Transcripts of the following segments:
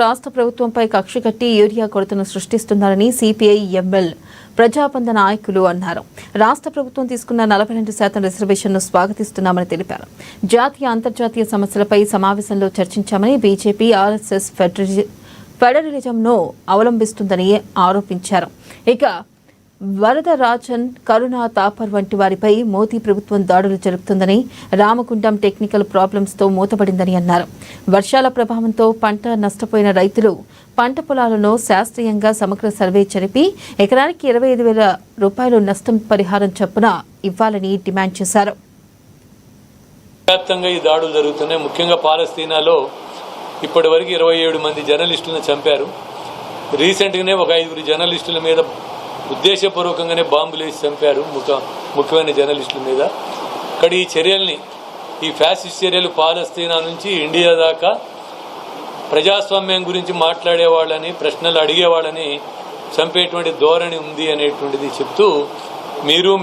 రాష్ట్ర ప్రభుత్వంపై కక్ష కట్టి యూరియా కొరతను సృష్టిస్తున్నారని సిపిఐ ఎంఎల్ ప్రజాబంధ నాయకులు అన్నారు. రాష్ట్ర ప్రభుత్వం తీసుకున్న 42% రిజర్వేషన్ను స్వాగతిస్తున్నామని తెలిపారు. జాతీయ అంతర్జాతీయ సమస్యలపై సమావేశంలో చర్చించామని బీజేపీ ఆర్ఎస్ఎస్ ఫెడరలిజంను అవలంబిస్తుందని ఆరోపించారు. ఇక వరదరాజన్, కరుణ తాపర్ వంటి వారిపై మోదీ ప్రభుత్వం దాడులు జరుపుతుందని, రామగుండం టెక్నికల్ ప్రాబ్లమ్స్తో మూతపడిందని అన్నారు. వర్షాల ప్రభావంతో పంట నష్టపోయిన రైతులు పంట పొలాలను శాస్త్రీయంగా సమగ్ర సర్వే జరిపి ఎకరానికి 25,000 రూపాయలు నష్టం పరిహారం చొప్పున ఇవ్వాలని డిమాండ్ చేశారు. వ్యాప్తంగా ఈ దాడులు జరుగుతున్నాయి. ముఖ్యంగా పాలస్తీనాలో ఇప్పటివరకు 27 మంది జర్నలిస్టులను చంపారు. రీసెంట్గానే ఒక 5 జర్నలిస్టుల మీద ఉద్దేశపూర్వకంగానే బాంబులు వేసి చంపారు, ముఖ్యమైన జర్నలిస్టుల మీద. ఇక్కడ ఈ చర్యల్ని, ఈ ఫ్యాసిస్ట్ చర్యలు పాలస్తీనా నుంచి ఇండియా దాకా ప్రజాస్వామ్యం గురించి మాట్లాడేవాళ్ళని, ప్రశ్నలు అడిగేవాళ్ళని చంపేటువంటి ధోరణి ఉంది అనేటువంటిది చెప్తూ,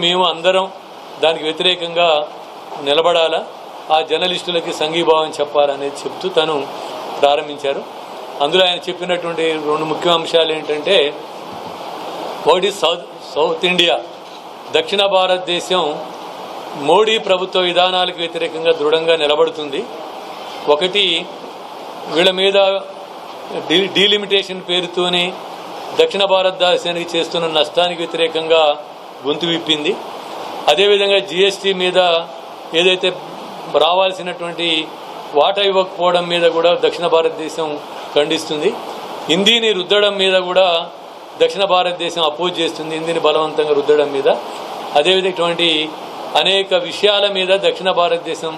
మేము అందరం దానికి వ్యతిరేకంగా నిలబడాలా, ఆ జర్నలిస్టులకి సంఘీభావం చెప్పాలనేది చెప్తూ తను ప్రారంభించారు. అందులో ఆయన చెప్పినటువంటి 2 ముఖ్య అంశాలు ఏంటంటే, ఒకటి సౌత్ ఇండియా, దక్షిణ భారతదేశం మోడీ ప్రభుత్వ విధానాలకు వ్యతిరేకంగా దృఢంగా నిలబడుతుంది. ఒకటి, వీళ్ళ మీద డీలిమిటేషన్ పేరుతోనే దక్షిణ భారతదేశానికి చేస్తున్న నష్టానికి వ్యతిరేకంగా గొంతు విప్పింది. అదేవిధంగా జీఎస్టీ మీద ఏదైతే రావాల్సినటువంటి వాటా ఇవ్వకపోవడం మీద కూడా దక్షిణ భారతదేశం ఖండిస్తుంది. హిందీని రుద్దడం మీద కూడా దక్షిణ భారతదేశం అపోజ్ చేస్తుంది, హిందీని బలవంతంగా రుద్దడం మీద. అదేవిధంగా ఇటువంటి అనేక విషయాల మీద దక్షిణ భారతదేశం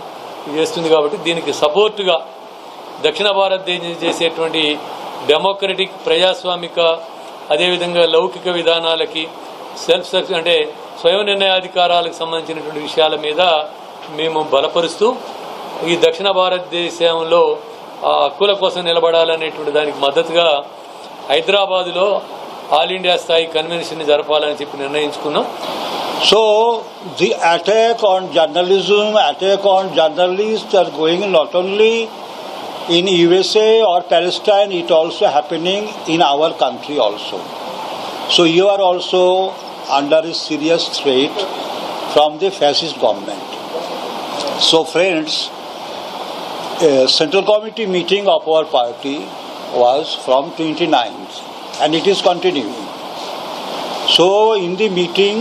చేస్తుంది. కాబట్టి దీనికి సపోర్టుగా దక్షిణ భారతదేశం చేసేటువంటి డెమోక్రటిక్, ప్రజాస్వామిక, అదేవిధంగా లౌకిక విధానాలకి, అంటే స్వయం నిర్ణయాధికారాలకు సంబంధించినటువంటి విషయాల మీద మేము బలపరుస్తూ ఈ దక్షిణ భారతదేశంలో హక్కుల కోసం నిలబడాలనేటువంటి దానికి మద్దతుగా హైదరాబాదులో ఆల్ ఇండియా స్థాయి కన్వెన్షన్ జరపాలని చెప్పి నిర్ణయించుకున్నాం. So the attack on journalism, attack on journalists are going not only in USA or Palestine, it also happening in our country also. So you are also under a serious threat from the fascist government. So friends, a Central Committee meeting of our party was from 29th and it is continuing. So in the meeting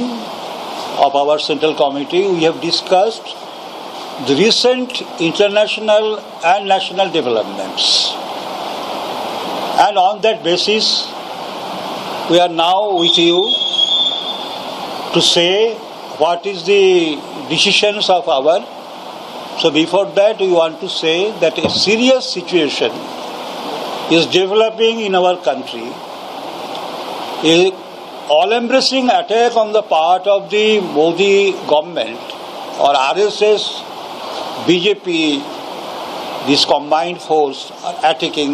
of our Central Committee, we have discussed the recent international and national developments. And on that basis, we are now with you to say what is the decisions of our. So before that, we want to say that a serious situation is developing in our country. A all-embracing attack on the part of the Modi government or RSS, BJP, this combined force are attacking